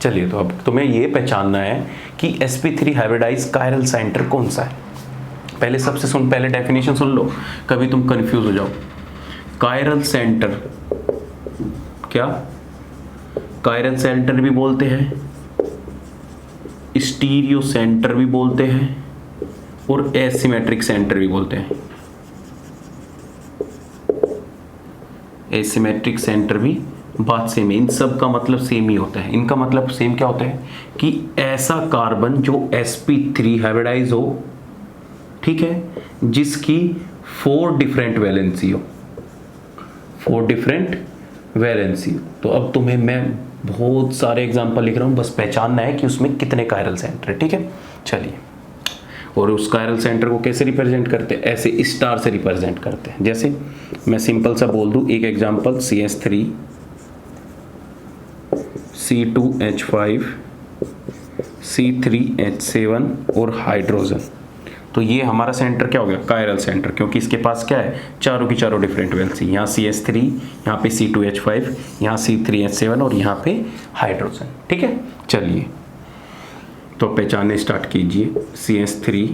चलिए, तो अब तुम्हें ये पहचानना है कि sp3 हाइब्रिडाइज कायरल सेंटर कौन सा है। पहले डेफिनेशन सुन लो, कभी तुम कंफ्यूज हो जाओ। कायरल सेंटर, क्या कायरल सेंटर भी बोलते हैं, स्टीरियो सेंटर भी बोलते हैं और एसिमेट्रिक सेंटर भी बोलते हैं। एसिमेट्रिक सेंटर भी बात सेम है, इन सब का मतलब सेम ही होता है। इनका मतलब सेम क्या होता है कि ऐसा कार्बन जो sp3 हाइब्रिडाइज हो, ठीक है, जिसकी 4 डिफरेंट वैलेंसी हो, 4 डिफरेंट वैलेंसी। तो अब तुम्हें मैं बहुत सारे एग्जांपल लिख रहा हूं, बस पहचानना है कि उसमें कितने कायरल सेंटर है, ठीक है। चलिए, और उस कायरल सेंटर को कैसे रिप्रेजेंट करते हैं, ऐसे स्टार से रिप्रेजेंट करते हैं। जैसे मैं सिंपल सा बोल दूं एक एग्जांपल, CH3 C2H5 C3H7 और हाइड्रोजन। तो ये हमारा सेंटर क्या हो गया, कायरल सेंटर, क्योंकि इसके पास क्या है, चारों की चारों डिफरेंट वैलेंसी। यहाँ CH3, यहाँ पे C2H5, यहाँ C3H7 और यहाँ पे हाइड्रोजन, ठीक है। चलिए, तो पहचानने स्टार्ट कीजिए। CH3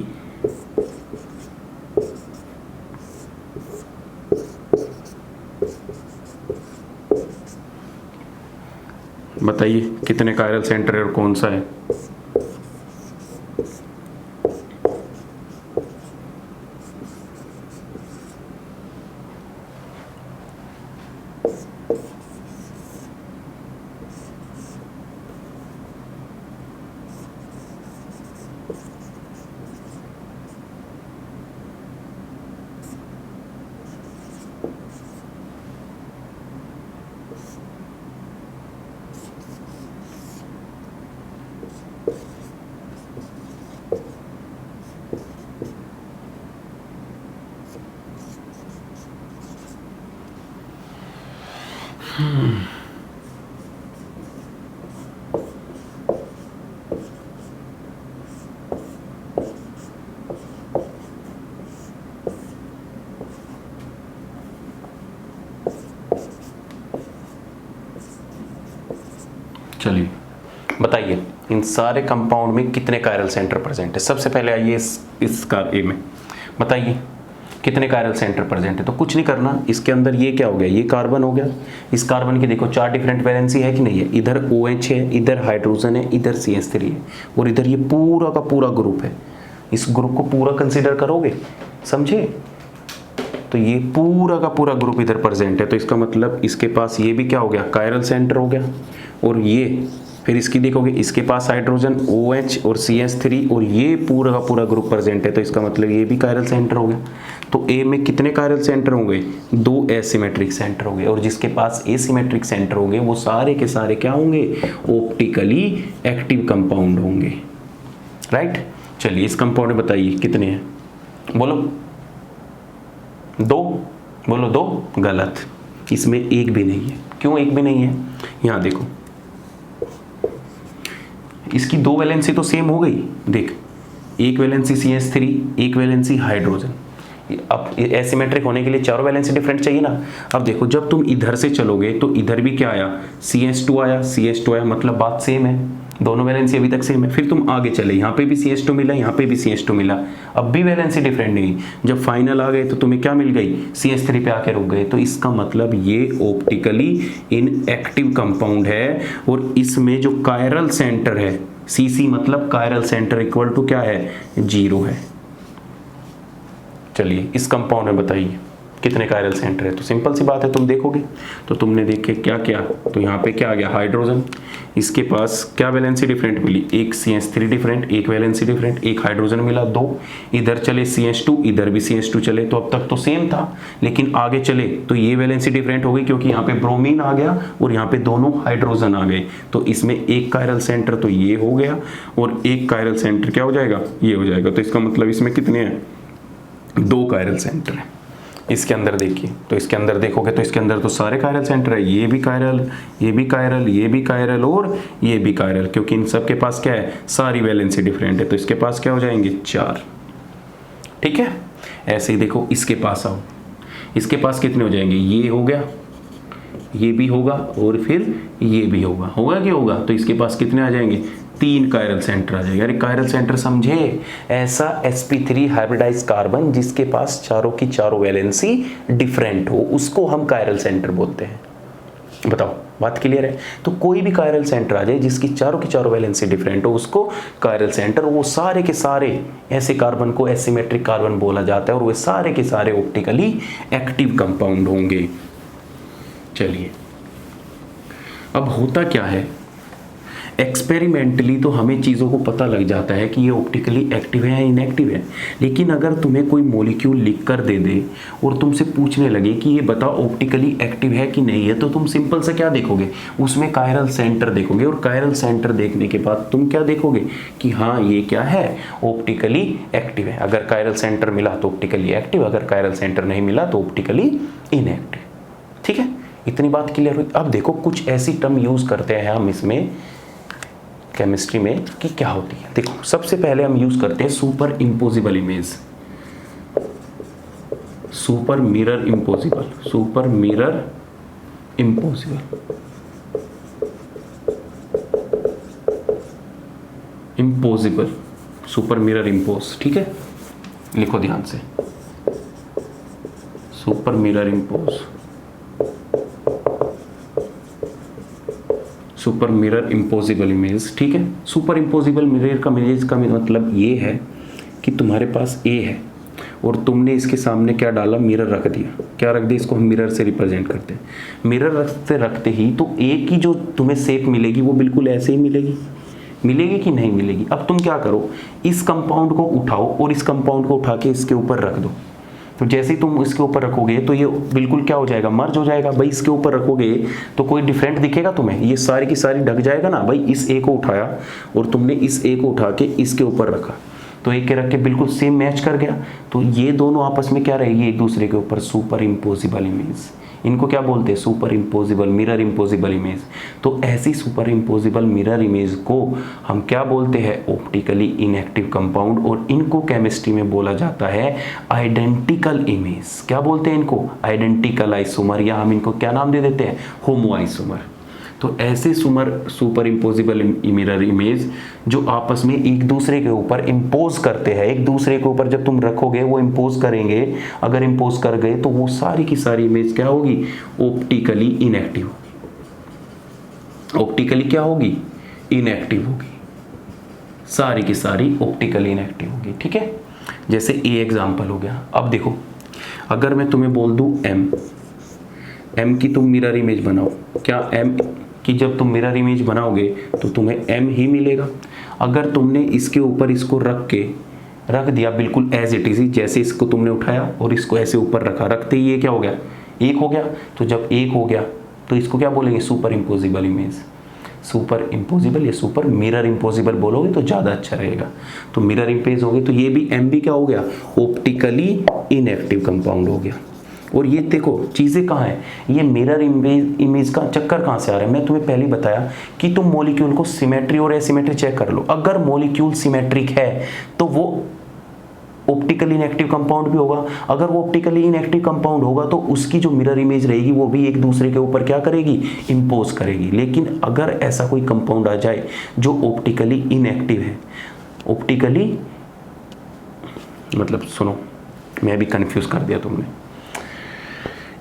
बताइए कितने कायरल सेंटर है और कौन सा है। चलिए बताइए इन सारे कंपाउंड में कितने कायरल सेंटर प्रेजेंट है। सबसे पहले आइए इसका ए में बताइए कितने कायरल सेंटर प्रेजेंट है। तो कुछ नहीं करना, इसके अंदर ये क्या हो गया, ये कार्बन हो गया। इस कार्बन की देखो 4 डिफरेंट वैलेंसी है कि नहीं है, इधर OH है, इधर हाइड्रोजन है, इधर CH3 है और इधर ये पूरा का पूरा ग्रुप है। इस ग्रुप को पूरा कंसीडर करोगे, समझे। तो ये पूरा का पूरा ग्रुप इधर प्रेजेंट है, तो इसका मतलब इसके पास ये भी क्या हो गया, कायरल सेंटर हो गया। और ये फिर इसकी देखोगे, इसके पास हाइड्रोजन OH और CH3 और ये पूरा का पूरा ग्रुप प्रेजेंट है, तो इसका मतलब ये भी कायरल सेंटर हो गया। तो ए में कितने कायरल सेंटर होंगे, 2 एसिमेट्रिक सेंटर होंगे। और जिसके पास एसिमेट्रिक सेंटर होंगे वो सारे के सारे क्या होंगे, ऑप्टिकली एक्टिव कंपाउंड होंगे, राइट। चलिए इस कंपाउंड में बताइए कितने हैं, बोलो 2, बोलो 2, गलत, इसमें एक भी नहीं है। क्यों एक भी नहीं है, यहाँ देखो इसकी 2 वैलेंसी तो सेम हो गई, देख एक वैलेंसी CH3, एक वैलेंसी हाइड्रोजन। अब एसिमेट्रिक होने के लिए चारों वैलेंसी डिफरेंट चाहिए ना। अब देखो जब तुम इधर से चलोगे तो इधर भी क्या आया, CH2 आया, CH2 आया, मतलब बात सेम है, दोनों वैलेंसी अभी तक सेम है। फिर तुम आगे चले, यहाँ पे भी CH2 मिला, यहाँ पे भी CH2 मिला, अब भी वैलेंसी डिफरेंट नहीं। जब फाइनल आ गए तो तुम्हें क्या मिल गई, CH3 पे आके रुक गए। तो इसका मतलब ये ऑप्टिकली इनएक्टिव कंपाउंड है। और इसमें जो कायरल सेंटर है, CC मतलब कायरल सेंटर इक्वल टू क्या है, 0 है। चलिए इस कंपाउंड में बताइए कितने कायरल सेंटर है। तो सिंपल सी बात है, तुम देखोगे तो तुमने देखे क्या क्या, तो यहाँ पे क्या आ गया, हाइड्रोजन। इसके पास क्या वैलेंसी डिफरेंट मिली, एक CH3 डिफरेंट, एक वैलेंसी डिफरेंट, एक हाइड्रोजन मिला 2। इधर चले CH2, इधर भी CH2 चले, तो अब तक तो सेम था, लेकिन आगे चले तो ये वैलेंसी डिफरेंट हो गई, क्योंकि यहाँ पे ब्रोमीन आ गया और यहाँ पे दोनों हाइड्रोजन आ गए। तो इसमें एक कायरल सेंटर तो ये हो गया और एक कायरल सेंटर क्या हो जाएगा, ये हो जाएगा। तो इसका मतलब इसमें कितने हैं, 2 कायरल सेंटर है। इसके अंदर देखिए, तो इसके अंदर देखोगे तो इसके अंदर तो सारे कायरल सेंटर है, ये भी कायरल, ये भी कायरल, ये भी कायरल और ये भी कायरल, क्योंकि इन सब के पास क्या है, सारी वैलेंसी डिफरेंट है। तो इसके पास क्या हो जाएंगे, 4, ठीक है। ऐसे ही देखो इसके पास आओ, इसके पास कितने हो जाएंगे, ये हो गया, ये भी होगा और फिर ये भी होगा। होगा क्या होगा? तो इसके पास कितने आ जाएंगे? 3 कायरल सेंटर आ जाएगा। अरे कायरल सेंटर समझे, ऐसा sp3 हाइब्रिडाइज कार्बन जिसके पास चारों की चारों वैलेंसी डिफरेंट हो, उसको हम कायरल सेंटर बोलते हैं। बताओ, बात क्लियर है? तो कोई भी कायरल सेंटर आ जाए जिसकी चारों की चारों वैलेंसी डिफरेंट हो, उसको कायरल सेंटर, वो सारे के सारे ऐसे कार्बन को एसिमेट्रिक कार्बन बोला जाता है और वे सारे के सारे ऑप्टिकली एक्टिव कंपाउंड होंगे। चलिए, अब होता क्या है, एक्सपेरिमेंटली तो हमें चीज़ों को पता लग जाता है कि ये ऑप्टिकली एक्टिव है या इनएक्टिव है, लेकिन अगर तुम्हें कोई मॉलिक्यूल लिख कर दे दे और तुमसे पूछने लगे कि ये बताओ ऑप्टिकली एक्टिव है कि नहीं है, तो तुम सिंपल से क्या देखोगे? उसमें कायरल सेंटर देखोगे, और कायरल सेंटर देखने के बाद तुम क्या देखोगे कि हाँ ये क्या है, ऑप्टिकली एक्टिव है। अगर कायरल सेंटर मिला तो ऑप्टिकली एक्टिव, अगर कायरल सेंटर नहीं मिला तो ऑप्टिकली इनएक्टिव। ठीक है, इतनी बात क्लियर हुई। अब देखो, कुछ ऐसी टर्म यूज करते हैं हम इसमें केमिस्ट्री में कि क्या होती है। देखो, सबसे पहले हम यूज करते हैं super imposable image, super mirror imposable, super mirror imposable, imposable, super mirror impose. ठीक है, लिखो ध्यान से, super mirror impose, super mirror imposable image. ठीक है, सुपर इम्पोजिबल मिरर का इमेज का मतलब ये है कि तुम्हारे पास ए है और तुमने इसके सामने क्या डाला, मिरर रख दिया। क्या रख दिया? इसको हम मिरर से रिप्रेजेंट करते हैं। मिरर रखते रखते ही तो ए की जो तुम्हें शेप मिलेगी वो बिल्कुल ऐसे ही मिलेगी। मिलेगी कि नहीं मिलेगी? अब तुम क्या करो, इस कंपाउंड को उठाओ और इस कंपाउंड को उठा के इसके ऊपर रख दो। तो जैसे ही तुम इसके ऊपर रखोगे तो ये बिल्कुल क्या हो जाएगा, मर्ज हो जाएगा। भाई इसके ऊपर रखोगे तो कोई डिफरेंट दिखेगा तुम्हें? ये सारी की सारी ढक जाएगा ना। भाई इस ए को उठाया और तुमने इस ए को उठा के इसके ऊपर रखा, तो एक के रख के बिल्कुल सेम मैच कर गया। तो ये दोनों आपस में क्या रहेगी, एक दूसरे के ऊपर सुपर इम्पोजिबल इमेज। इनको क्या बोलते हैं? Super imposable, mirror imposable image. तो ऐसी सुपर इम्पोजिबल मिरर इमेज को हम क्या बोलते हैं? Optically inactive compound. और इनको केमिस्ट्री में बोला जाता है आइडेंटिकल इमेज। क्या बोलते हैं इनको? आइडेंटिकल आइसोमर, या हम इनको क्या नाम दे देते हैं? होमो आइसोमर। तो ऐसे सुपर इम्पोजिबल मिरर इमेज जो आपस में एक दूसरे के ऊपर इम्पोज करते हैं, एक दूसरे के ऊपर जब तुम रखोगे वो इम्पोज करेंगे। अगर इम्पोज कर गए तो वो सारी की सारी इमेज क्या होगी? Optically inactive. ऑप्टिकली क्या होगी? इनएक्टिव होगी। सारी की सारी ऑप्टिकली इनएक्टिव होगी। ठीक है, जैसे ए एग्जाम्पल हो गया। अब देखो, अगर मैं तुम्हें बोल दूं एम की तुम मिरर इमेज बनाओ, क्या एम कि जब तुम मिरर इमेज बनाओगे तो तुम्हें एम ही मिलेगा। अगर तुमने इसके ऊपर इसको रख दिया बिल्कुल एज इट इज, जैसे इसको तुमने उठाया और इसको ऐसे ऊपर रखा, रखते ही ये क्या हो गया? एक हो गया। तो जब एक हो गया तो इसको क्या बोलेंगे? Super imposable image. Super imposable या सुपर मिरर इम्पोजिबल बोलोगे तो ज़्यादा अच्छा रहेगा। तो मिरर इमेज हो गई, तो ये भी एम भी क्या हो गया? ऑप्टिकली इनएक्टिव कंपाउंड हो गया। और ये देखो चीज़ें कहाँ हैं, ये मिरर इमेज का चक्कर कहाँ से आ रहा है? मैं तुम्हें पहले बताया कि तुम मॉलिक्यूल को सिमेट्री और एसिमेट्री चेक कर लो। अगर मॉलिक्यूल सिमेट्रिक है तो वो ऑप्टिकली इनएक्टिव कंपाउंड भी होगा। अगर वो ऑप्टिकली इनएक्टिव कंपाउंड होगा तो उसकी जो मिरर इमेज रहेगी वो भी एक दूसरे के ऊपर क्या करेगी? इम्पोज करेगी। लेकिन अगर ऐसा कोई कंपाउंड आ जाए जो ऑप्टिकली इनएक्टिव है, ऑप्टिकली मतलब सुनो, मैं भी कंफ्यूज कर दिया तुमने।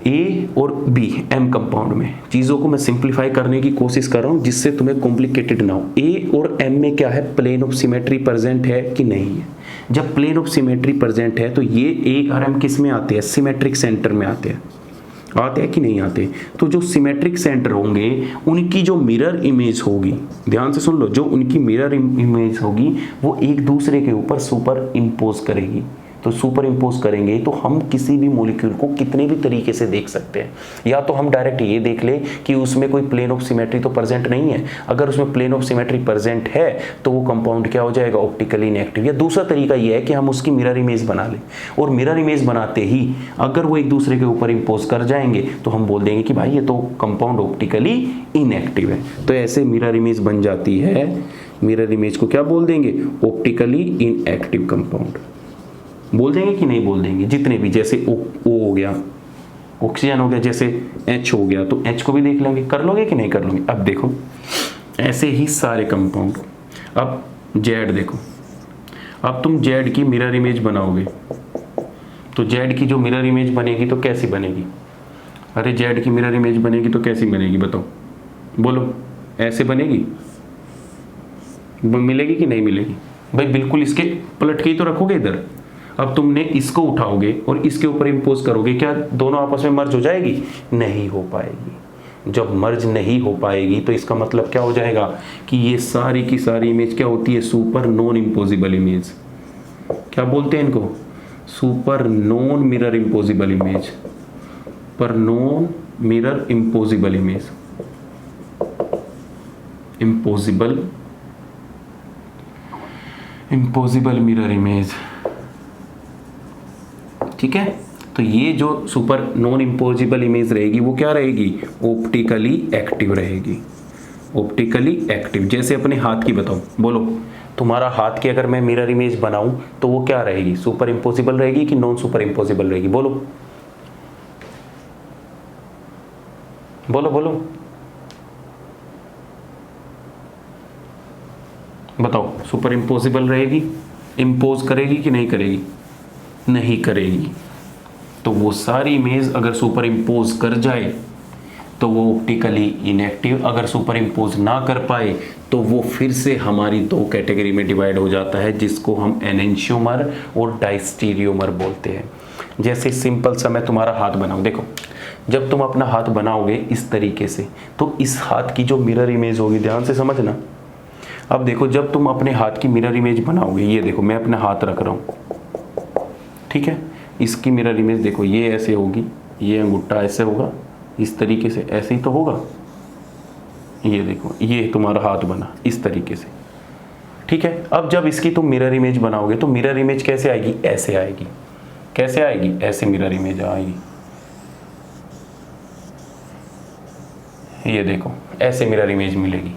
ए और बी एम कंपाउंड में चीज़ों को मैं सिंप्लीफाई करने की कोशिश कर रहा हूँ जिससे तुम्हें कॉम्प्लिकेटेड ना हो। ए और एम में क्या है? प्लेन ऑफ सिमेट्री प्रेजेंट है कि नहीं है? जब प्लेन ऑफ सिमेट्री प्रेजेंट है तो ये ए और एम किस में आते हैं? सिमेट्रिक सेंटर में आते हैं कि नहीं आते? तो जो सिमेट्रिक सेंटर होंगे उनकी जो मिरर इमेज होगी, ध्यान से सुन लो, जो उनकी मिरर इमेज होगी वो एक दूसरे के ऊपर सुपर इम्पोज करेगी। तो सुपर इम्पोज करेंगे तो हम किसी भी मॉलिक्यूल को कितने भी तरीके से देख सकते हैं। या तो हम डायरेक्ट ये देख ले कि उसमें कोई प्लेन ऑफ सिमेट्री तो प्रेजेंट नहीं है। अगर उसमें प्लेन ऑफ सिमेट्री प्रेजेंट है तो वो कंपाउंड क्या हो जाएगा? Optically inactive. या दूसरा तरीका ये है कि हम उसकी मिरर इमेज बना लें, और मिरर इमेज बनाते ही अगर वो एक दूसरे के ऊपर इम्पोज कर जाएंगे तो हम बोल देंगे कि भाई ये तो कंपाउंड ऑप्टिकली इनएक्टिव है। तो ऐसे मिरर इमेज बन जाती है। मिरर इमेज को क्या बोल देंगे? ऑप्टिकली इनएक्टिव कंपाउंड बोल देंगे कि नहीं बोल देंगे? जितने भी, जैसे ओ हो गया, ऑक्सीजन हो गया, जैसे H हो गया तो H को भी देख लेंगे, कर लोगे कि नहीं कर लोगे। अब देखो ऐसे ही सारे कंपाउंड। अब Z देखो, अब तुम Z की मिरर इमेज बनाओगे तो Z की जो मिरर इमेज बनेगी तो कैसी बनेगी? अरे Z की मिरर इमेज बनेगी तो कैसी बनेगी बताओ, बोलो। ऐसे बनेगी, मिलेगी कि नहीं मिलेगी भाई? बिल्कुल इसके पलट के ही तो रखोगे इधर। अब तुमने इसको उठाओगे और इसके ऊपर इंपोज करोगे, क्या दोनों आपस में मर्ज हो जाएगी? नहीं हो पाएगी। जब मर्ज नहीं हो पाएगी तो इसका मतलब क्या हो जाएगा कि ये सारी की सारी इमेज क्या होती है? Super non impossible image. क्या बोलते हैं इनको? Super non mirror impossible image, पर non mirror impossible image, impossible mirror image. ठीक है, तो ये जो सुपर नॉन इंपोजिबल इमेज रहेगी वो क्या रहेगी? ऑप्टिकली एक्टिव रहेगी। ऑप्टिकली एक्टिव, जैसे अपने हाथ की बताओ, बोलो। तुम्हारा हाथ की अगर मैं मिरर इमेज बनाऊं तो वो क्या रहेगी? सुपर इंपोजिबल रहेगी कि नॉन सुपर इंपोजिबल रहेगी? बोलो बोलो बोलो बताओ। सुपर इंपोजिबल रहेगी, इंपोज करेगी कि नहीं करेगी? नहीं करेगी। तो वो सारी इमेज अगर सुपर इंपोज कर जाए तो वो ऑप्टिकली इनएक्टिव, अगर सुपर इंपोज ना कर पाए तो वो फिर से हमारी दो कैटेगरी में डिवाइड हो जाता है, जिसको हम एनेंशियोमर और डायस्टीरियोमर बोलते हैं। जैसे सिंपल सा मैं तुम्हारा हाथ बनाऊं, देखो जब तुम अपना हाथ बनाओगे इस तरीके से तो इस हाथ की जो मिरर इमेज होगी, ध्यान से समझना। अब देखो जब तुम अपने हाथ की मिरर इमेज बनाओगे, ये देखो मैं अपना हाथ रख रहा हूँ, ठीक है, इसकी मिरर इमेज देखो ये ऐसे होगी, ये अंगूठा ऐसे होगा, इस तरीके से ऐसे ही तो होगा। ये देखो ये तुम्हारा हाथ बना इस तरीके से, ठीक है। अब जब इसकी तुम मिरर इमेज बनाओगे तो मिरर इमेज कैसे आएगी? ऐसे आएगी। कैसे आएगी? ऐसे मिरर इमेज आएगी। ये देखो ऐसे मिरर इमेज मिलेगी,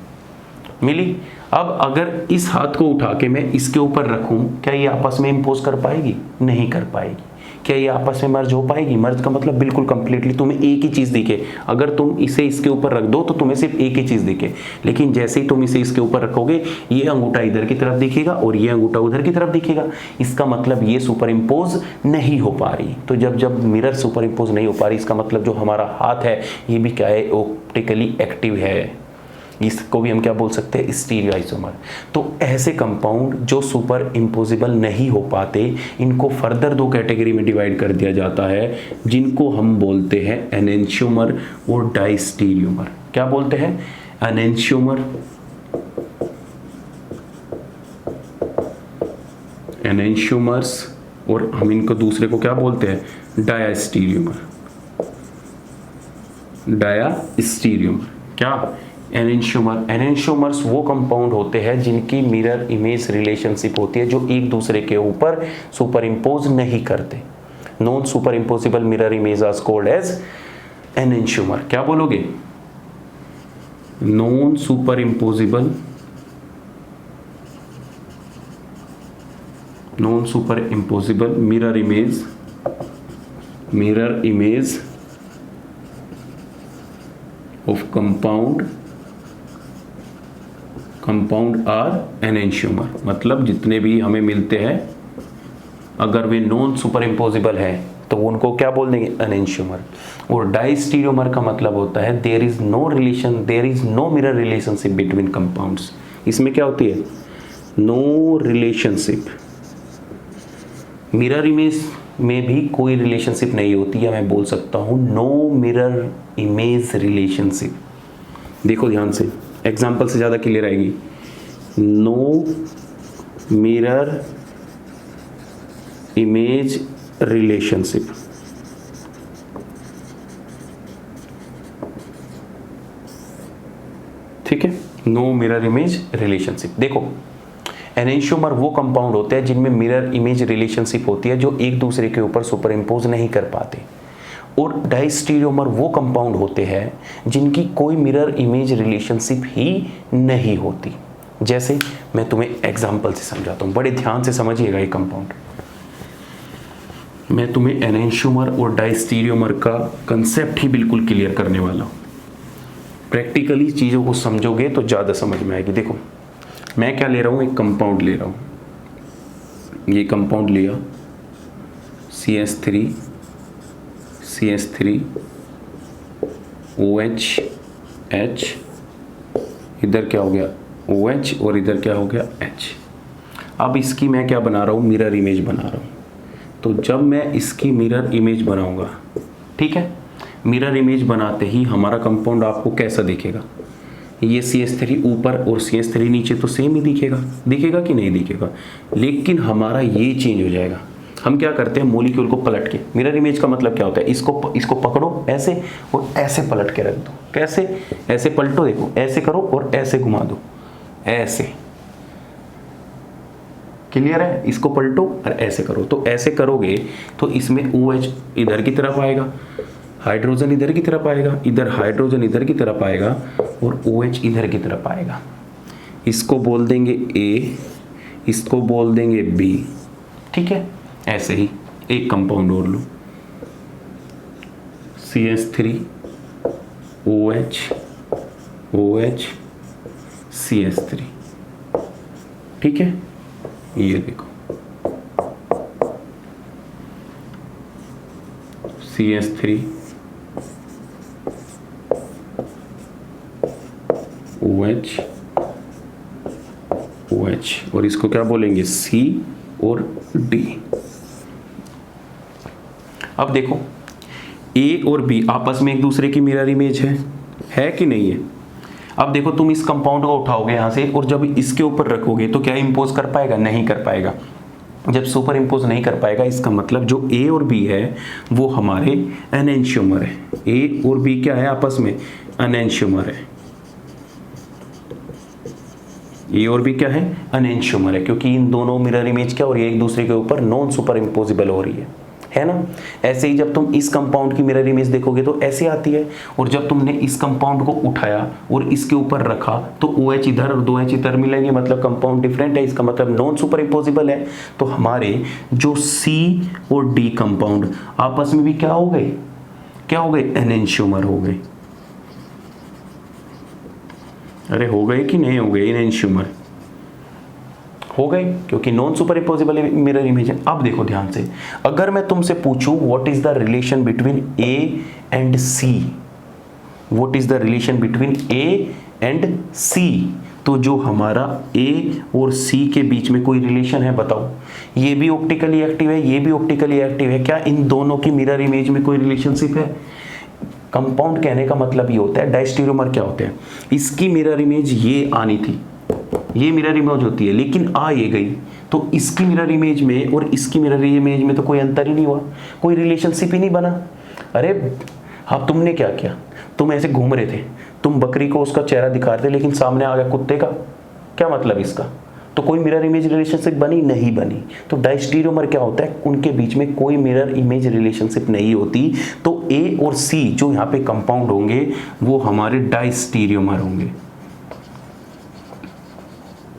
मिली। अब अगर इस हाथ को उठा के मैं इसके ऊपर रखूं, क्या ये आपस में इंपोज कर पाएगी? नहीं कर पाएगी। क्या ये आपस में मर्ज हो पाएगी? मर्ज का मतलब बिल्कुल कंप्लीटली तुम्हें एक ही चीज दिखे। अगर तुम इसे इसके ऊपर रख दो तो तुम्हें सिर्फ एक ही चीज दिखे, लेकिन जैसे ही तुम इसे इसके ऊपर रखोगे ये अंगूठा इधर की तरफ दिखेगा और ये अंगूठा उधर की तरफ दिखेगा। इसका मतलब ये सुपर इंपोज नहीं हो पा रही। तो जब जब मिरर सुपर इंपोज नहीं हो पा रही, इसका मतलब जो हमारा हाथ है ये भी क्या है? ऑप्टिकली एक्टिव है। इसको भी हम क्या बोल सकते हैं? Stereo isomer. तो ऐसे कंपाउंड जो सुपर इंपोजिबल नहीं हो पाते, इनको फर्दर दो कैटेगरी में डिवाइड कर दिया जाता है, जिनको हम बोलते हैं एनेंशियोमर और डायस्टीरियोमर। क्या बोलते हैं? एनेंशियोमर, एनेंशियोमर्स, और हम इनको दूसरे को क्या बोलते हैं? डायस्टीरियोमर। डायस्टीरियोमर क्या? एनेंशियोमर। एनेंशियोमर्स वो कंपाउंड होते हैं जिनकी मिरर इमेज रिलेशनशिप होती है, जो एक दूसरे के ऊपर सुपर इंपोज नहीं करते। Non super impossible mirror image are called as enantiomer. क्या बोलोगे? Non super impossible, non super impossible mirror image of compound are enantiomer. मतलब जितने भी हमें मिलते हैं अगर वे नॉन सुपर इंपोजिबल है तो उनको क्या बोल देंगे? एनेंशियोमर। और डायस्टीरियोमर का मतलब होता है there is no mirror relationship between compounds. इसमें क्या होती है? No relationship. मिरर इमेज में भी कोई रिलेशनशिप नहीं होती, या मैं बोल सकता हूं नो मिरर इमेज रिलेशनशिप। देखो ध्यान से, एग्जाम्पल से ज़्यादा क्लियर आएगी। No mirror image relationship. ठीक है, नो मिरर इमेज रिलेशनशिप। देखो एनेंशियोमर वो कंपाउंड होते हैं जिनमें मिरर इमेज रिलेशनशिप होती है, जो एक दूसरे के ऊपर सुपर इंपोज नहीं कर पाते। और डायस्टीरियोमर वो कंपाउंड होते हैं जिनकी कोई मिरर इमेज रिलेशनशिप ही नहीं होती। जैसे मैं तुम्हें एग्जांपल से समझाता हूँ, बड़े ध्यान से समझिएगा ये कंपाउंड। मैं तुम्हें एनेंशियोमर और डायस्टीरियोमर का कंसेप्ट ही बिल्कुल क्लियर करने वाला हूँ। प्रैक्टिकली चीज़ों को समझोगे तो ज़्यादा समझ में आएगी। देखो मैं क्या ले रहा हूँ, एक कंपाउंड ले रहा हूँ, ये कंपाउंड लिया CH3 OH H, इधर क्या हो गया OH और इधर क्या हो गया H। अब इसकी मैं क्या बना रहा हूँ, मिरर इमेज बना रहा हूँ। तो जब मैं इसकी मिरर इमेज बनाऊंगा, ठीक है, मिरर इमेज बनाते ही हमारा कंपाउंड आपको कैसा दिखेगा, ये CH3 ऊपर और CH3 नीचे तो सेम ही दिखेगा, दिखेगा कि नहीं दिखेगा, लेकिन हमारा ये चेंज हो जाएगा। हम क्या करते हैं, मॉलिक्यूल को पलट के, मिरर इमेज का मतलब क्या होता है, इसको पकड़ो ऐसे और ऐसे पलट के रख दो। कैसे, ऐसे पलटो, देखो ऐसे करो और ऐसे घुमा दो, ऐसे, क्लियर है, इसको पलटो और ऐसे करो। तो ऐसे करोगे तो इसमें OH इधर की तरफ आएगा, हाइड्रोजन इधर की तरफ आएगा, इधर हाइड्रोजन इधर की तरफ आएगा और OH इधर की तरफ आएगा। इसको बोल देंगे A, इसको बोल देंगे B, ठीक है। ऐसे ही एक कंपाउंड और लो, CH3 OH CH3, ठीक है। ये देखो CH3 OH और इसको क्या बोलेंगे, C और D। अब देखो A और B आपस में एक दूसरे की मिरर इमेज है कि नहीं है। अब देखो तुम इस कंपाउंड को उठाओगे यहाँ से और जब इसके ऊपर रखोगे तो क्या इंपोज कर पाएगा, नहीं कर पाएगा। जब सुपर इंपोज नहीं कर पाएगा, इसका मतलब जो A और B है वो हमारे एनेंशियोमर है। A और B क्या है आपस में, एनेंशियोमर है। A और B क्या है, एनेंशियोमर है, क्योंकि इन दोनों मिरर इमेज क्या हो रही है, एक दूसरे के ऊपर नॉन सुपर इंपोजिबल हो रही है ना। ऐसे ही जब तुम इस कंपाउंड की मिरर इमेज देखोगे तो ऐसे आती है, और जब तुमने इस कंपाउंड को उठाया और इसके ऊपर रखा तो OH इधर और 2H इधर मिलेंगे, मतलब कंपाउंड डिफरेंट है, इसका मतलब नॉन सुपर इंपोजिबल है। तो हमारे जो C और D कंपाउंड आपस में भी क्या हो गए, एनेंशियोमर हो गए। अरे हो गए कि नहीं हो गए, एनेंशियोमर हो गए, क्योंकि non super impossible mirror image है। अब देखो ध्यान से, अगर मैं तुमसे पूछूं what is the relation between A and C, what is the relation between A and C, तो जो हमारा A और C के बीच में कोई रिलेशन है, बताओ। ये भी ऑप्टिकली एक्टिव है, ये भी ऑप्टिकली एक्टिव है, क्या इन दोनों की मिरर इमेज में कोई रिलेशनशिप है। कंपाउंड कहने का मतलब ये होता है, डायस्टीरियोमर क्या होते हैं, इसकी मिरर इमेज ये आनी थी, ये मिरर इमेज होती है, लेकिन आ ये गई, तो इसकी मिरर इमेज में और इसकी मिरर इमेज में तो कोई अंतर ही नहीं हुआ, कोई रिलेशनशिप ही नहीं बना। अरे हाँ, तुमने क्या किया, तुम ऐसे घूम रहे थे, तुम बकरी को उसका चेहरा दिखा रहे थे, लेकिन सामने आ गया कुत्ते का, क्या मतलब इसका, तो कोई मिरर इमेज रिलेशनशिप बनी नहीं बनी। तो डायस्टीरियोमर क्या होता है, उनके बीच में कोई मिरर इमेज रिलेशनशिप नहीं होती। तो A और C जो यहाँ पे कंपाउंड होंगे वो हमारे डायस्टीरियोमर होंगे।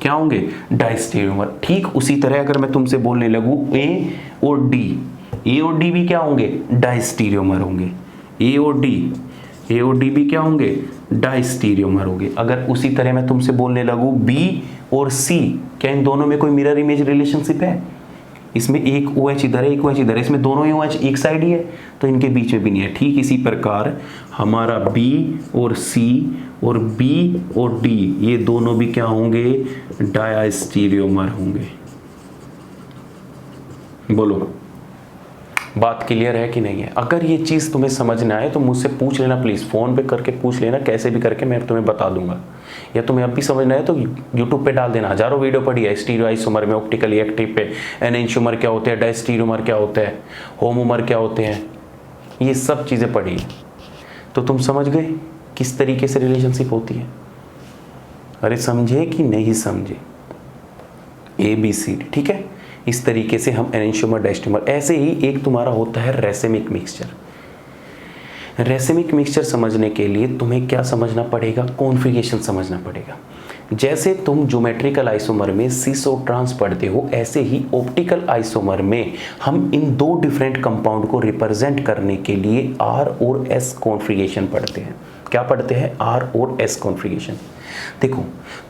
क्या होंगे, डायस्टीरियोमर। ठीक उसी तरह अगर मैं तुमसे बोलने लगूं A और D भी क्या होंगे, डायस्टीरियोमर होंगे। A और D भी क्या होंगे, डायस्टीरियोमर होंगे। अगर उसी तरह मैं तुमसे बोलने लगूं B और C, क्या इन दोनों में कोई मिरर इमेज रिलेशनशिप है, इसमें एक OH इधर है, एक OH इधर है, इसमें दोनों ही OH एक साइड ही है, तो इनके बीच में भी नहीं है। ठीक इसी प्रकार हमारा B और C और B और D ये दोनों भी क्या होंगे, डायस्टीरियोमर होंगे। बोलो बात क्लियर है कि नहीं है। अगर ये चीज़ तुम्हें समझ ना आए तो मुझसे पूछ लेना प्लीज़, फ़ोन पे करके पूछ लेना, कैसे भी करके मैं तुम्हें बता दूंगा। या तुम्हें अब भी समझना है तो यूट्यूब पे डाल देना, हजारों वीडियो पड़ी है स्टीरियो आइसोमर में, ऑप्टिकली एक्टिव पे, एनेंशियोमर क्या होते हैं, डायस्टीरियोमर क्या होता है, होमोमर क्या होते हैं, ये सब चीज़ें पढ़ी है। तो तुम समझ गए किस तरीके से रिलेशनशिप होती है। अरे समझे कि नहीं समझे, ABCD, ठीक है। इस तरीके से हम एनेंशियोमर डायस्टीरियोमर, ऐसे ही एक तुम्हारा होता है रेसेमिक मिक्सचर। रेसिमिक मिक्सचर समझने के लिए तुम्हें क्या समझना पड़ेगा, कॉन्फ़िगरेशन समझना पड़ेगा। जैसे तुम ज्योमेट्रिकल आइसोमर में सिस और ट्रांस पढ़ते हो, ऐसे ही ऑप्टिकल आइसोमर में हम इन दो डिफरेंट कंपाउंड को रिप्रेजेंट करने के लिए आर और एस कॉन्फ़िगरेशन पढ़ते हैं। क्या पढ़ते हैं? आर और एस कॉन्फ़िगरेशन। देखो,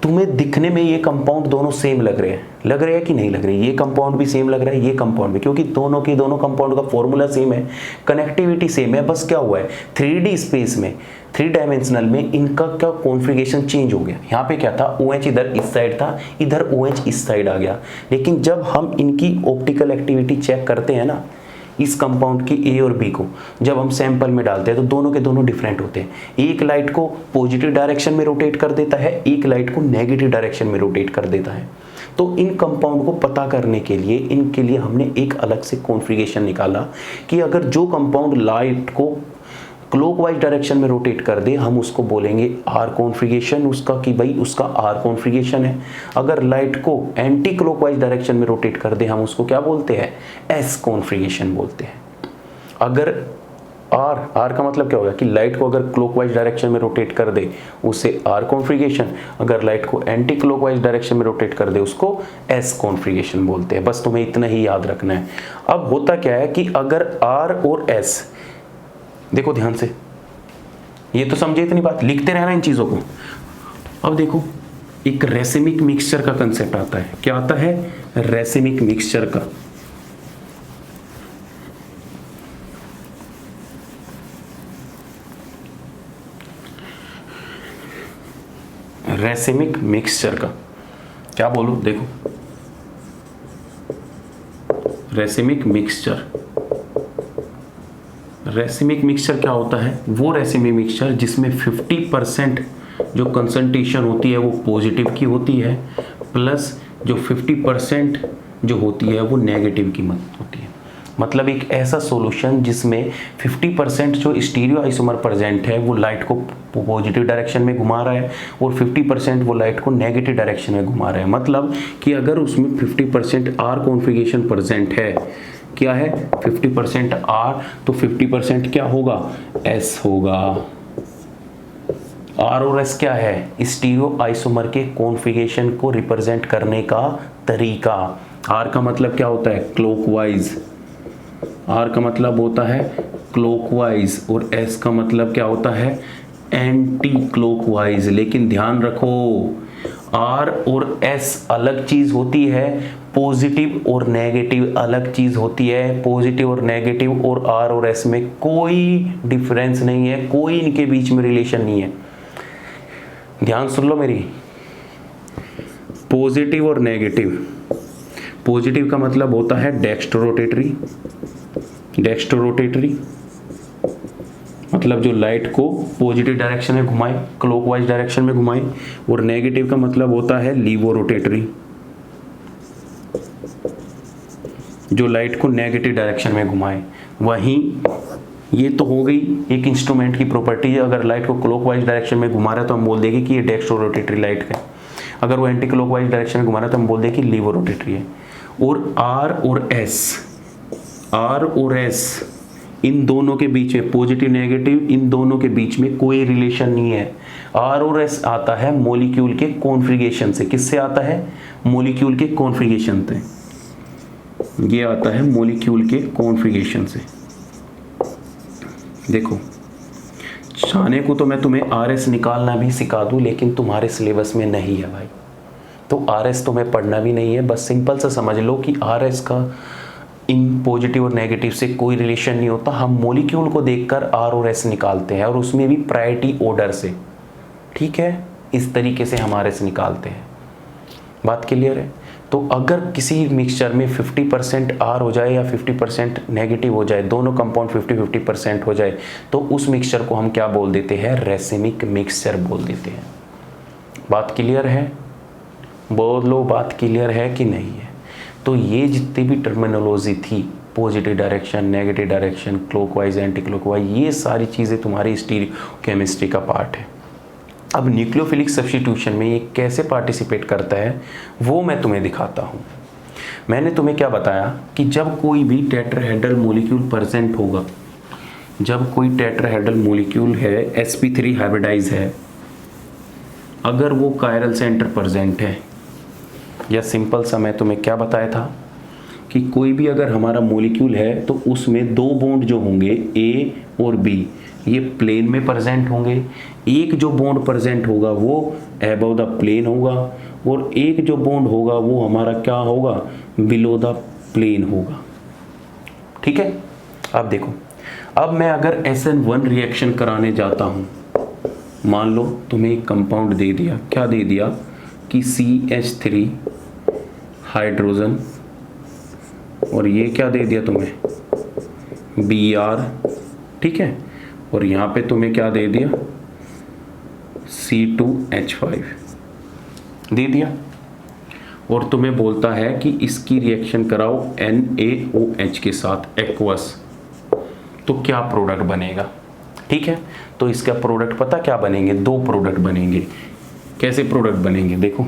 तुम्हें दिखने में ये कंपाउंड दोनों सेम लग रहे हैं कि नहीं लग रहे? ये कंपाउंड भी सेम लग रहा है, ये कंपाउंड भी, क्योंकि दोनों कंपाउंड का फॉर्मूला सेम है, कनेक्टिविटी सेम है। बस क्या हुआ है, 3D स्पेस में, 3 डायमेंशनल में इनका क्या कॉन्फ़िगरेशन चेंज हो गया। यहाँ पे क्या था, OH इधर इस साइड था, इधर OH इस साइड आ गया। लेकिन जब हम इनकी ऑप्टिकल एक्टिविटी चेक करते हैं ना, इस कंपाउंड की ए और बी को जब हम सैंपल में डालते हैं तो दोनों के दोनों डिफरेंट होते हैं। एक लाइट को पॉजिटिव डायरेक्शन में रोटेट कर देता है, एक लाइट को नेगेटिव डायरेक्शन में रोटेट कर देता है। तो इन कंपाउंड को पता करने के लिए इनके लिए हमने एक अलग से कॉन्फ़िगरेशन निकाला कि अगर जो कंपाउंड लाइट को क्लॉकवाइज डायरेक्शन में रोटेट कर दे, हम उसको बोलेंगे आर कॉन्फ़िगरेशन उसका, कि भाई उसका आर कॉन्फ़िगरेशन है। अगर लाइट को एंटी क्लॉकवाइज डायरेक्शन में रोटेट कर दे, हम उसको क्या बोलते हैं? एस कॉन्फ़िगरेशन बोलते हैं। अगर आर का मतलब क्या होगा कि लाइट को अगर क्लॉकवाइज डायरेक्शन में रोटेट कर दे उसे आर कॉन्फ़िगरेशन, अगर लाइट को एंटी क्लॉकवाइज डायरेक्शन में रोटेट कर दे उसको एस कॉन्फ़िगरेशन बोलते हैं। बस तुम्हें इतना ही याद रखना है। अब होता क्या है कि अगर आर और एस, देखो ध्यान से, ये तो समझे इतनी बात, लिखते रहना इन चीजों को। अब देखो, एक रेसिमिक मिक्सचर का कंसेप्ट आता है। क्या आता है? रेसिमिक मिक्सचर का। रेसिमिक मिक्सचर का क्या बोलूं? देखो, रेसिमिक मिक्सचर, रेसिमिक मिक्सचर क्या होता है? वो रेसिमिक मिक्सचर जिसमें 50% जो कंसंट्रेशन होती है वो पॉजिटिव की होती है, प्लस जो 50% जो होती है वो नेगेटिव की होती है। मतलब एक ऐसा सॉल्यूशन जिसमें 50% जो स्टीरियो आइसोमर प्रेजेंट है वो लाइट को पॉजिटिव डायरेक्शन में घुमा रहा है और 50% वो लाइट को नेगेटिव डायरेक्शन में घुमा रहा है। मतलब कि अगर उसमें 50% आर कॉन्फ़िगरेशन प्रेजेंट है, क्या है? 50% आर, तो 50% क्या होगा? एस होगा। आर और एस क्या है? स्टीरियो आइसोमर के कॉन्फ़िगरेशन को रिप्रेजेंट करने का तरीका। आर का मतलब क्या होता है? क्लॉकवाइज। आर का मतलब होता है क्लॉकवाइज और एस का मतलब क्या होता है? Anti clockwise. लेकिन ध्यान रखो, आर और एस अलग चीज होती है, पॉजिटिव और नेगेटिव अलग चीज होती है। पॉजिटिव और नेगेटिव और आर और एस में कोई डिफरेंस नहीं है, कोई इनके बीच में रिलेशन नहीं है। ध्यान सुन लो मेरी, पॉजिटिव और नेगेटिव। पॉजिटिव का मतलब होता है डेक्स्ट्रोरोटेटरी, डेक्स्ट्रोरोटेटरी मतलब जो लाइट को पॉजिटिव डायरेक्शन में घुमाए, क्लॉकवाइज डायरेक्शन में घुमाए, और नेगेटिव का मतलब होता है लीवोरोटेटरी, जो लाइट को नेगेटिव डायरेक्शन में घुमाए। वहीं ये तो हो गई एक इंस्ट्रूमेंट की प्रॉपर्टी है। अगर लाइट को क्लॉकवाइज डायरेक्शन में घुमा रहा है तो हम बोल देंगे कि ये डेक्स्ट्रोरोटेटरी लाइट है। अगर वो एंटी क्लॉकवाइज डायरेक्शन में घुमा रहा है तो हम बोल देंगे कि लीवोरोटेटरी है। और आर और एस इन दोनों के बीच में, पॉजिटिव नेगेटिव इन दोनों के बीच में कोई रिलेशन नहीं है। आर और एस आता है मॉलिक्यूल के कॉन्फ़िगरेशन से। किससे आता है? मॉलिक्यूल के कॉन्फ़िगरेशन से। ये आता है मॉलिक्यूल के कॉन्फ़िगरेशन से। देखो, चाहने को तो मैं तुम्हें आर एस निकालना भी सिखा दूं, लेकिन तुम्हारे सिलेबस में नहीं है भाई, तो आर एस तुम्हें पढ़ना भी नहीं है। बस सिंपल सा समझ लो कि आर एस का इन पॉजिटिव और नेगेटिव से कोई रिलेशन नहीं होता। हम मॉलिक्यूल को देखकर आर और एस निकालते हैं, और उसमें भी प्रायोरिटी ऑर्डर से। ठीक है, इस तरीके से हम आर एस निकालते हैं। बात क्लियर है? तो अगर किसी मिक्सचर में 50% आर हो जाए या 50% नेगेटिव हो जाए, दोनों कंपाउंड 50-50% हो जाए, तो उस मिक्सचर को हम क्या बोल देते हैं? रेसिमिक मिक्सचर बोल देते हैं। बात क्लियर है? बोलो, बात क्लियर है कि नहीं है? तो ये जितनी भी टर्मिनोलॉजी थी, positive direction, negative direction, clockwise, anti clockwise, ये सारी चीज़ें तुम्हारी स्टीरियो केमिस्ट्री का पार्ट है। अब न्यूक्लियोफिलिक सब्स्टिट्यूशन में ये कैसे पार्टिसिपेट करता है वो मैं तुम्हें दिखाता हूँ। मैंने तुम्हें क्या बताया कि जब कोई भी टेट्राहेड्रल मॉलिक्यूल प्रेजेंट होगा, जब कोई टेट्राहेड्रल मॉलिक्यूल है, sp3 हाइब्रिडाइज है, अगर वो कायरल सेंटर प्रेजेंट है, या सिंपल सा मैं तुम्हें क्या बताया था कि कोई भी अगर हमारा मॉलिक्यूल है तो उसमें दो बॉन्ड जो होंगे A और B ये प्लेन में प्रेजेंट होंगे। एक जो बॉन्ड प्रेजेंट होगा वो अबव द प्लेन होगा और एक जो बॉन्ड होगा वो हमारा क्या होगा, बिलो द प्लेन होगा। ठीक है, अब देखो, अब मैं अगर SN1 रिएक्शन कराने जाता हूं, मान लो तुम्हें एक कंपाउंड दे दिया, क्या दे दिया कि CH3 हाइड्रोजन और ये क्या दे दिया तुम्हें, Br, ठीक है, और यहाँ पे तुम्हें क्या दे दिया, C2H5 दे दिया, और तुम्हें बोलता है कि इसकी रिएक्शन कराओ NaOH के साथ एक्वस, तो क्या प्रोडक्ट बनेगा। ठीक है, तो इसका प्रोडक्ट पता क्या बनेंगे, दो प्रोडक्ट बनेंगे। कैसे प्रोडक्ट बनेंगे, देखो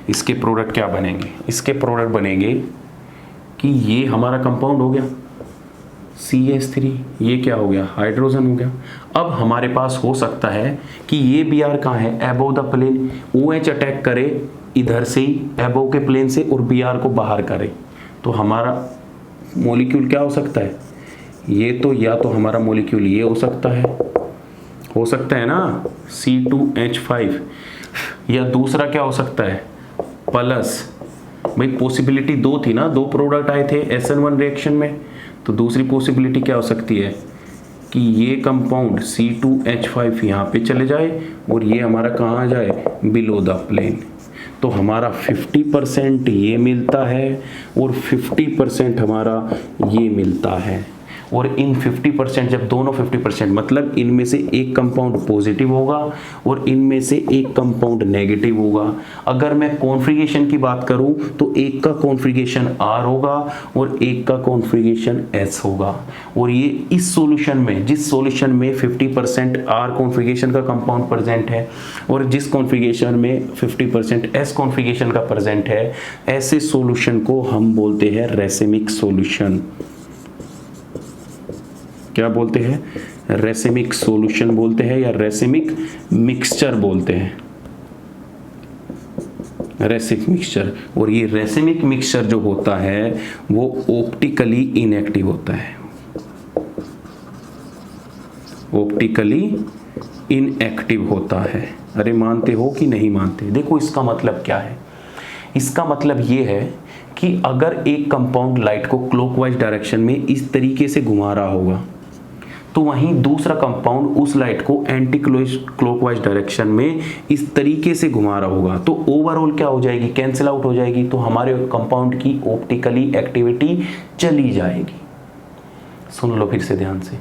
इसके प्रोडक्ट क्या बनेंगे, इसके प्रोडक्ट बनेंगे कि ये हमारा कंपाउंड हो गया CH3, ये क्या हो गया, हाइड्रोजन हो गया। अब हमारे पास हो सकता है कि ये Br कहाँ है, above the plane, OH attack करे इधर से ही अबव के प्लेन से और Br को बाहर करे, तो हमारा मॉलिक्यूल क्या हो सकता है, ये तो या तो हमारा मॉलिक्यूल ये हो सकता है ना C2H5, या दूसरा क्या हो सकता है प्लस, भाई पॉसिबिलिटी दो थी ना, दो प्रोडक्ट आए थे SN1 रिएक्शन में, तो दूसरी पॉसिबिलिटी क्या हो सकती है कि ये कंपाउंड C2H5 यहाँ पे चले जाए और ये हमारा कहाँ आ जाए, बिलो द प्लेन। तो हमारा 50% ये मिलता है और 50% हमारा ये मिलता है, और इन 50% जब दोनों 50% मतलब इनमें से एक कंपाउंड पॉजिटिव होगा और इनमें से एक कंपाउंड नेगेटिव होगा। अगर मैं कॉन्फ़िगरेशन की बात करूं तो एक का कॉन्फ़िगरेशन R होगा और एक का कॉन्फ़िगरेशन S होगा, और ये इस सॉल्यूशन में, जिस सॉल्यूशन में 50% R कॉन्फ़िगरेशन का कंपाउंड प्रेजेंट है और जिस कॉन्फ़िगरेशन में 50% S कॉन्फ़िगरेशन का प्रेजेंट है, ऐसे सॉल्यूशन को हम बोलते हैं रेसिमिक सॉल्यूशन। क्या बोलते हैं, रेसिमिक सॉल्यूशन बोलते हैं या रेसिमिक मिक्सचर बोलते हैं, रेसिमिक मिक्सचर। और ये रेसिमिक मिक्सचर जो होता है वो ऑप्टिकली इनएक्टिव होता है, ऑप्टिकली इनएक्टिव होता है। अरे मानते हो कि नहीं मानते, देखो इसका मतलब क्या है, इसका मतलब ये है कि अगर एक कंपाउंड लाइट को क्लॉकवाइज डायरेक्शन में इस तरीके से घुमा रहा होगा, तो वहीं दूसरा कंपाउंड उस लाइट को एंटी क्लॉकवाइज डायरेक्शन में इस तरीके से घुमा रहा होगा, तो ओवरऑल क्या हो जाएगी, कैंसिल आउट हो जाएगी, तो हमारे कंपाउंड की ऑप्टिकली एक्टिविटी चली जाएगी। सुन लो फिर से ध्यान से,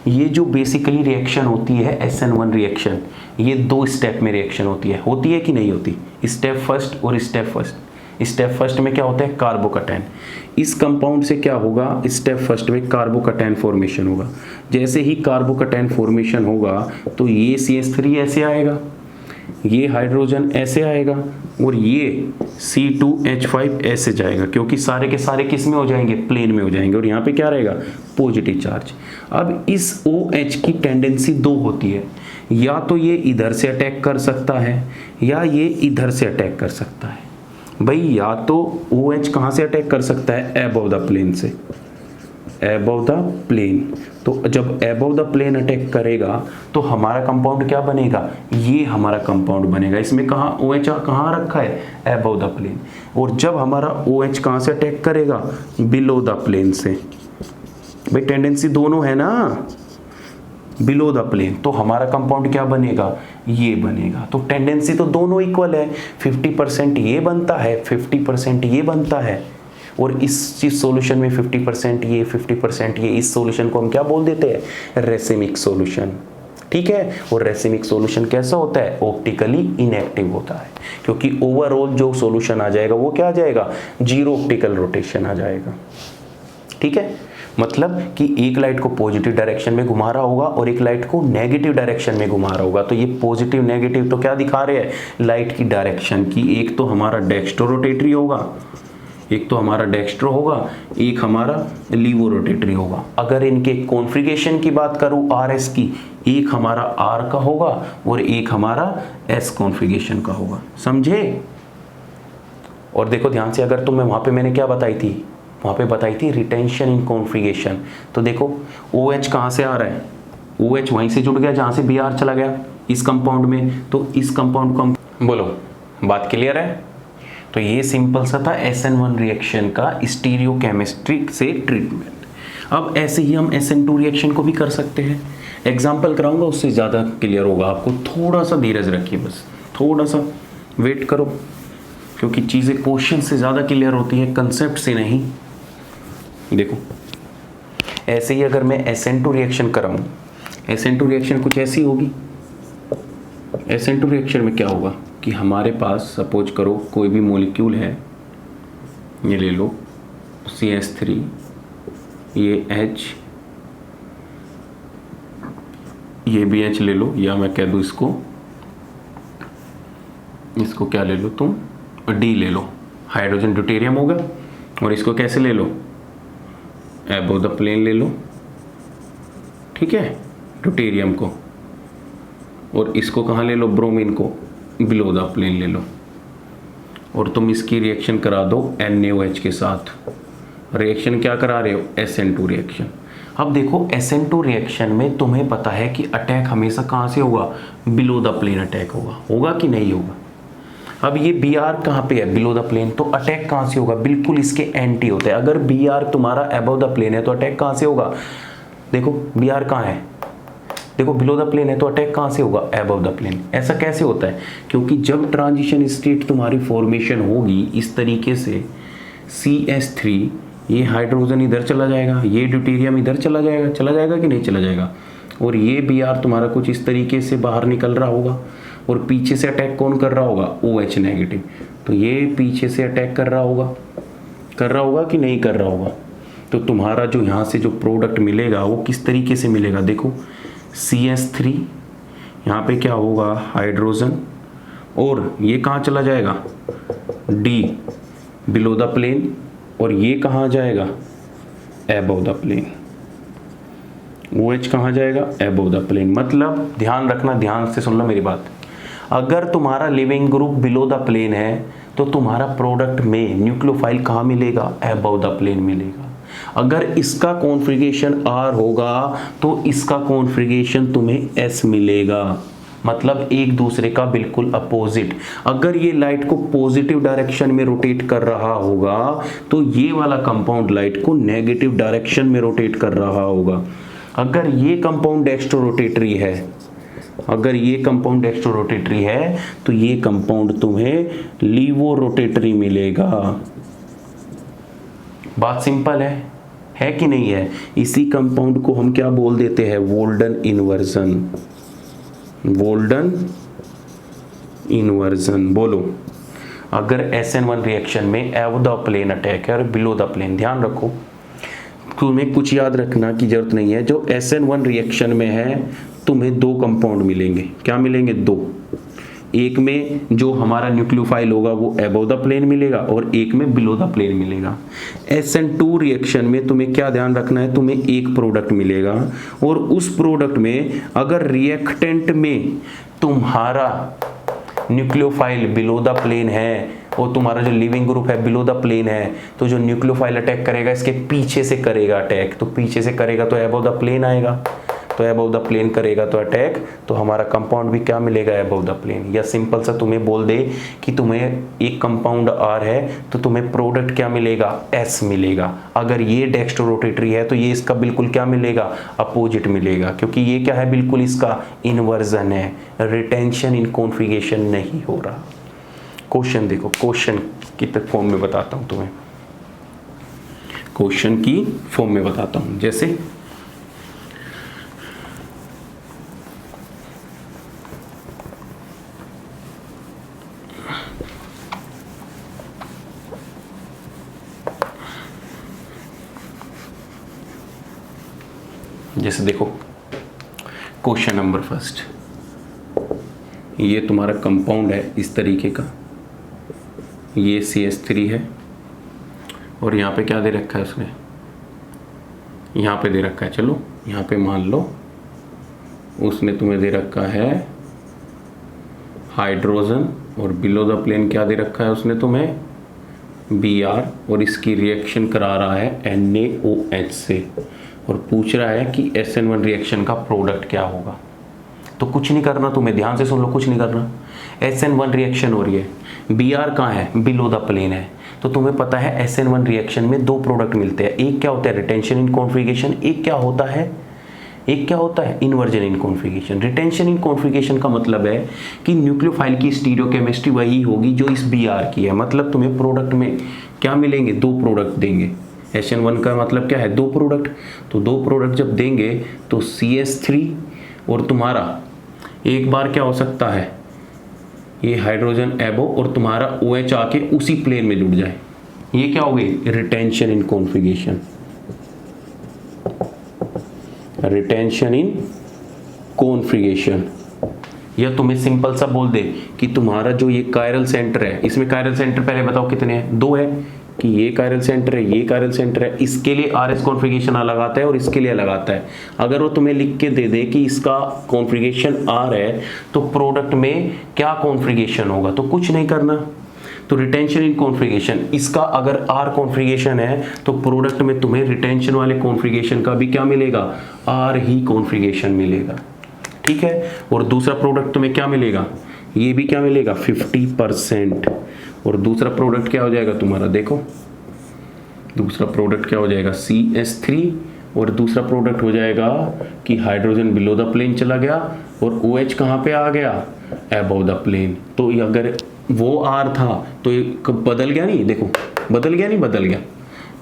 ये जो बेसिकली रिएक्शन होती है SN1 रिएक्शन, ये दो स्टेप में रिएक्शन होती है कि नहीं होती, स्टेप फर्स्ट और स्टेप फर्स्ट। स्टेप फर्स्ट में क्या होता है, कार्बोकैटायन। इस कंपाउंड से क्या होगा, स्टेप फर्स्ट में कार्बोकैटायन फॉर्मेशन होगा। जैसे ही कार्बोकैटायन फॉर्मेशन होगा तो ये CH3 ऐसे आएगा, ये हाइड्रोजन ऐसे आएगा और ये C2H5 ऐसे जाएगा, क्योंकि सारे के सारे किस में हो जाएंगे, प्लेन में हो जाएंगे, और यहाँ पे क्या रहेगा, पॉजिटिव चार्ज। अब इस OH की टेंडेंसी दो होती है, या तो ये इधर से अटैक कर सकता है या ये इधर से अटैक कर सकता है। भाई या तो OH कहाँ से अटैक कर सकता है, अबव द प्लेन से, अबव द प्लेन। तो जब अबव द प्लेन अटैक करेगा तो हमारा कंपाउंड क्या बनेगा, ये हमारा कंपाउंड बनेगा। इसमें कहाँ OH कहाँ रखा है, अबव द प्लेन। और जब हमारा OH कहाँ से अटैक करेगा, बिलो द प्लेन से। भाई टेंडेंसी दोनों है ना, बिलो द प्लेन, तो हमारा कंपाउंड क्या बनेगा, ये बनेगा। तो टेंडेंसी तो दोनों इक्वल है, 50% ये बनता है, 50% ये बनता है, और इस चीज सॉल्यूशन में 50% ये 50% ये, इस सॉल्यूशन को हम क्या बोल देते हैं, रेसिमिक सॉल्यूशन। ठीक है, और रेसिमिक सॉल्यूशन कैसा होता है, ऑप्टिकली इनएक्टिव होता है, क्योंकि ओवरऑल जो सॉल्यूशन आ जाएगा वो क्या आ जाएगा, जीरो ऑप्टिकल रोटेशन आ जाएगा। ठीक है, मतलब कि एक लाइट को पॉजिटिव डायरेक्शन में घुमा रहा होगा और एक लाइट को नेगेटिव डायरेक्शन में घुमा रहा होगा। तो ये पॉजिटिव नेगेटिव तो क्या दिखा रहे हैं, लाइट की डायरेक्शन की। एक तो हमारा डेक्स्ट्रो रोटेटरी होगा, एक तो हमारा डेक्स्ट्रो होगा, एक हमारा लीवो रोटेटरी होगा। अगर इनके कॉन्फ़िगरेशन की बात करूं RS की, एक हमारा R का होगा और एक हमारा S कॉन्फ़िगरेशन का होगा, समझे। और देखो ध्यान से, अगर तुम्हें वहां पे मैंने क्या बताई थी, वहां पे बताई थी रिटेंशन इन कॉन्फ़िगरेशन। तो देखो OH कहां से आ रहा है, OH वहीं से जुड़ गया जहां से Br चला गया इस कंपाउंड में, तो इस कंपाउंड को हम बोलो, बात क्लियर है। तो ये सिंपल सा था SN1 रिएक्शन का स्टीरियोकेमिस्ट्री से ट्रीटमेंट। अब ऐसे ही हम SN2 रिएक्शन को भी कर सकते हैं। एग्जाम्पल कराऊंगा, उससे ज़्यादा क्लियर होगा आपको। थोड़ा सा धीरज रखिए, बस थोड़ा सा वेट करो, क्योंकि चीज़ें क्वेश्चन से ज़्यादा क्लियर होती है, कंसेप्ट से नहीं। देखो ऐसे ही अगर मैं SN2 रिएक्शन कराऊँ, SN2 रिएक्शन कुछ ऐसी होगी। SN2 रिएक्शन में क्या होगा कि हमारे पास सपोज करो कोई भी मॉलिक्यूल है, ये ले लो CH3, ये H, ये भी H ले लो, या मैं कह दूँ इसको क्या ले लो तुम, D ले लो, हाइड्रोजन ड्यूटेरियम होगा। और इसको कैसे ले लो, एबव द प्लेन ले लो, ठीक है, ड्यूटेरियम को। और इसको कहाँ ले लो, ब्रोमीन को बिलो द प्लेन ले लो। और तुम इसकी रिएक्शन करा दो NaOH के साथ। रिएक्शन क्या करा रहे हो, SN2 रिएक्शन। अब देखो SN2 रिएक्शन में तुम्हें पता है कि अटैक हमेशा कहाँ से होगा, बिलो द प्लेन अटैक होगा, होगा कि नहीं होगा। अब ये Br कहाँ पे है, बिलो द प्लेन, तो अटैक कहाँ से होगा, बिल्कुल इसके एंटी होता है। अगर Br तुम्हारा अबव द प्लेन है तो अटैक कहाँ से होगा, देखो Br कहाँ है, देखो बिलो द प्लेन है तो अटैक कहाँ से होगा, अबव द प्लेन। ऐसा कैसे होता है, क्योंकि जब ट्रांजिशन स्टेट तुम्हारी फॉर्मेशन होगी इस तरीके से, CH3, ये हाइड्रोजन इधर चला जाएगा, ये ड्यूटेरियम इधर चला जाएगा कि नहीं चला जाएगा। और ये Br तुम्हारा कुछ इस तरीके से बाहर निकल रहा होगा, और पीछे से अटैक कौन कर रहा होगा, OH नेगेटिव। तो ये पीछे से अटैक कर रहा होगा कि नहीं कर रहा होगा। तो तुम्हारा जो यहाँ से जो प्रोडक्ट मिलेगा वो किस तरीके से मिलेगा, देखो CH3, यहाँ पे क्या होगा, हाइड्रोजन, और ये कहाँ चला जाएगा, D बिलो द प्लेन, और ये कहाँ जाएगा, अबव द प्लेन। OH कहाँ जाएगा, अबव द प्लेन। मतलब ध्यान रखना, ध्यान से सुन लो मेरी बात। अगर तुम्हारा living group below the plane है तो तुम्हारा प्रोडक्ट में न्यूक्लियोफाइल कहाँ मिलेगा, अबव द प्लेन मिलेगा। अगर इसका कॉन्फ़िगरेशन R होगा तो इसका कॉन्फ़िगरेशन तुम्हें S मिलेगा, मतलब एक दूसरे का बिल्कुल अपोजिट। अगर ये लाइट को पॉजिटिव डायरेक्शन में रोटेट कर रहा होगा तो ये वाला कंपाउंड लाइट को नेगेटिव डायरेक्शन में रोटेट कर रहा होगा। अगर ये कंपाउंड डेक्स्ट्रो रोटेटरी है, अगर ये कंपाउंड डेक्स्ट्रो रोटेटरी है तो ये कंपाउंड तुम्हें लीवो रोटेटरी मिलेगा। बात सिंपल है कि नहीं है। इसी कंपाउंड को हम क्या बोल देते हैं, वोल्डन इन्वर्जन। वोल्डन इन्वर्जन बोलो। अगर SN1 रिएक्शन में अबव द प्लेन अटैक है और बिलो द प्लेन, ध्यान रखो, तुम्हें कुछ याद रखना की जरूरत नहीं है। जो SN1 रिएक्शन में है तुम्हें दो कंपाउंड मिलेंगे, क्या मिलेंगे, दो। एक में जो हमारा न्यूक्लियोफाइल होगा वो अबव द प्लेन मिलेगा और एक में बिलो द प्लेन मिलेगा। SN2 रिएक्शन में तुम्हें क्या ध्यान रखना है, तुम्हें एक प्रोडक्ट मिलेगा और उस प्रोडक्ट में अगर रिएक्टेंट में तुम्हारा न्यूक्लियोफाइल बिलो द प्लेन है और तुम्हारा जो लिविंग ग्रुप है बिलो द प्लेन है, तो जो न्यूक्लियोफाइल अटैक करेगा इसके पीछे से करेगा अटैक, तो पीछे से करेगा तो अबव द प्लेन आएगा, तो अबव द प्लेन करेगा तो अटैक, तो हमारा कंपाउंड भी क्या मिलेगा, अबव द प्लेन। या सिंपल सा तुम्हें बोल दे कि तुम्हें एक कंपाउंड R है तो तुम्हें प्रोडक्ट क्या मिलेगा, S मिलेगा। अगर ये डेक्स्ट्रो रोटेटरी है तो ये इसका बिल्कुल क्या मिलेगा, अपोजिट मिलेगा, क्योंकि ये क्या है, बिल्कुल इसका इन्वर्जन है, रिटेंशन इन कॉन्फ़िगरेशन नहीं हो रहा। क्वेश्चन देखो, क्वेश्चन की फॉर्म में बताता हूं तुम्हें, क्वेश्चन की फॉर्म में बताता हूं। जैसे देखो क्वेश्चन नंबर फर्स्ट, ये तुम्हारा कंपाउंड है इस तरीके का, ये CH3 है, और यहाँ पे क्या दे रखा है उसने, यहाँ पे दे रखा है, चलो यहाँ पे मान लो उसने तुम्हें दे रखा है हाइड्रोजन, और बिलो द प्लेन क्या दे रखा है उसने तुम्हें, Br, और इसकी रिएक्शन करा रहा है NaOH से, और पूछ रहा है कि SN1 रिएक्शन का प्रोडक्ट क्या होगा। तो कुछ नहीं करना, तुम्हें ध्यान से सुन लो, कुछ नहीं करना। SN1 रिएक्शन हो रही है, Br कहाँ है, बिलो द प्लेन है, तो तुम्हें पता है SN1 रिएक्शन में दो प्रोडक्ट मिलते हैं, एक क्या होता है रिटेंशन इन कॉन्फ़िगरेशन, एक क्या होता है inversion in configuration. Retention in configuration का मतलब है कि न्यूक्लियोफाइल की स्टीरियोकेमिस्ट्री वही होगी जो इस Br की है, मतलब तुम्हें प्रोडक्ट में क्या मिलेंगे, दो प्रोडक्ट देंगे। SN1 का मतलब क्या है, दो प्रोडक्ट, तो दो प्रोडक्ट जब देंगे तो CH3 और तुम्हारा एक बार क्या हो सकता है, ये हाइड्रोजन एबो और तुम्हारा OH आके उसी प्लेन में जुड़ जाए, ये क्या हो गई, retention in configuration. Retention in configuration. या तुम्हें सिंपल सा बोल दे कि तुम्हारा जो ये कायरल सेंटर है, इसमें कायरल सेंटर पहले बताओ कितने हैं, दो है, कि ये कायरल सेंटर है, ये कायरल सेंटर है, इसके लिए RS कॉन्फ़िगरेशन अलग आता है और इसके लिए अलग आता है। अगर वो तुम्हें लिख के दे दे कि इसका कॉन्फ़िगरेशन R है तो प्रोडक्ट में क्या कॉन्फ़िगरेशन होगा, तो कुछ नहीं करना। तो रिटेंशन इन कॉन्फ़िगरेशन, इसका अगर R कॉन्फ़िगरेशन है तो प्रोडक्ट में तुम्हें रिटेंशन वाले कॉन्फ़िगरेशन का भी क्या मिलेगा, R ही कॉन्फ़िगरेशन मिलेगा, ठीक है। और दूसरा प्रोडक्ट तुम्हें क्या मिलेगा, ये भी क्या मिलेगा 50%, और दूसरा प्रोडक्ट क्या हो जाएगा तुम्हारा, देखो दूसरा प्रोडक्ट क्या हो जाएगा CH3, और दूसरा प्रोडक्ट हो जाएगा कि हाइड्रोजन बिलो द प्लेन चला गया और OH कहाँ पे आ गया, अबव द प्लेन। तो अगर वो R था तो ये बदल गया नहीं, देखो बदल गया नहीं, बदल गया,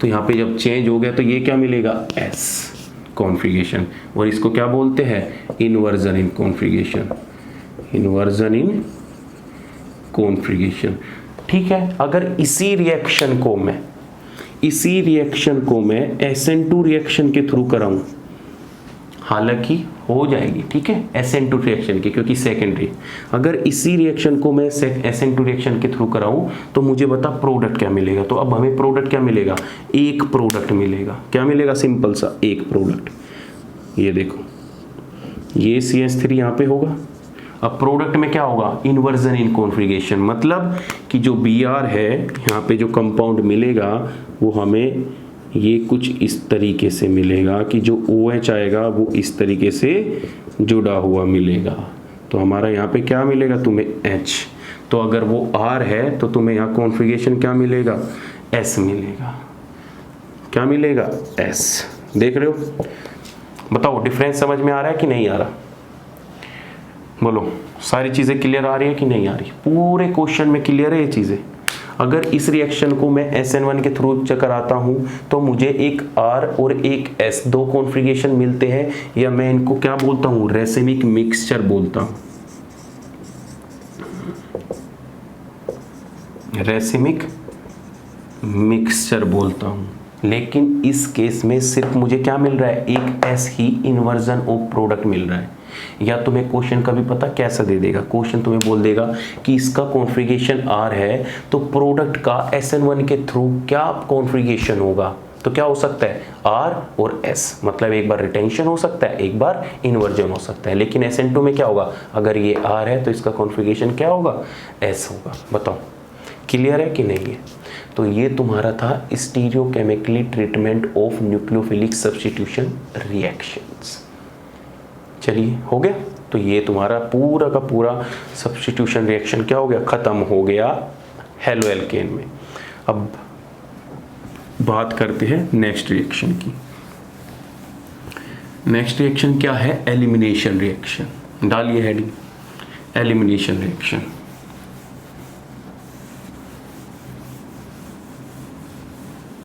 तो यहाँ पे जब चेंज हो गया तो ये क्या मिलेगा, S कॉन्फ़िगरेशन, और इसको क्या बोलते हैं, inversion in configuration, inversion in configuration, ठीक है। अगर इसी रिएक्शन को मैं SN2 रिएक्शन के थ्रू कराऊं, हालांकि हो जाएगी, ठीक है, SN2 रिएक्शन की, क्योंकि सेकेंडरी। अगर इसी रिएक्शन को मैं SN2 रिएक्शन के थ्रू कराऊं तो मुझे बता प्रोडक्ट क्या मिलेगा। तो अब हमें प्रोडक्ट क्या मिलेगा, एक प्रोडक्ट मिलेगा, क्या मिलेगा, सिंपल सा एक प्रोडक्ट। ये देखो ये CH3 यहाँ पे होगा, अब प्रोडक्ट में क्या होगा, इन्वर्जन इन कॉन्फ़िगरेशन, मतलब कि जो Br है यहाँ पे जो कंपाउंड मिलेगा वो हमें ये कुछ इस तरीके से मिलेगा कि जो OH आएगा वो इस तरीके से जुड़ा हुआ मिलेगा। तो हमारा यहाँ पे क्या मिलेगा तुम्हें, H। तो अगर वो R है तो तुम्हें यहाँ कॉन्फ़िगरेशन क्या मिलेगा, S मिलेगा, क्या मिलेगा, S। देख रहे हो, बताओ डिफरेंस समझ में आ रहा है कि नहीं आ रहा, बोलो सारी चीज़ें क्लियर आ रही है कि नहीं आ रही, पूरे क्वेश्चन में क्लियर है ये चीज़ें। अगर इस रिएक्शन को मैं SN1 के थ्रू कराता हूं तो मुझे एक R और एक S, दो कॉन्फ़िगरेशन मिलते हैं, या मैं इनको क्या बोलता हूं, रेसिमिक मिक्सचर बोलता हूं, रेसिमिक मिक्सचर बोलता हूं। लेकिन इस केस में सिर्फ मुझे क्या मिल रहा है, एक S ही इन्वर्जन ऑफ प्रोडक्ट मिल रहा है। या तुम्हें क्वेश्चन का भी पता कैसा दे देगा, क्वेश्चन तुम्हें बोल देगा कि इसका कॉन्फ़िगरेशन R है तो प्रोडक्ट का SN1 के थ्रू क्या कॉन्फ़िगरेशन होगा, तो क्या हो सकता है, R और S, मतलब एक बार रिटेंशन हो सकता है, एक बार इन्वर्जन हो सकता है। लेकिन SN2 में क्या होगा, अगर ये R है तो इसका कॉन्फ़िगरेशन क्या होगा, S होगा। बताओ क्लियर है कि नहीं है। तो ये तुम्हारा था stereochemically treatment of nucleophilic substitution reactions. चलिए हो गया, तो ये तुम्हारा पूरा का पूरा सब्स्टिट्यूशन रिएक्शन क्या हो गया, खत्म हो गया हेलो एल्केन में। अब बात करते हैं नेक्स्ट रिएक्शन की। नेक्स्ट रिएक्शन क्या है, एलिमिनेशन रिएक्शन। डालिए हेडिंग, एलिमिनेशन रिएक्शन।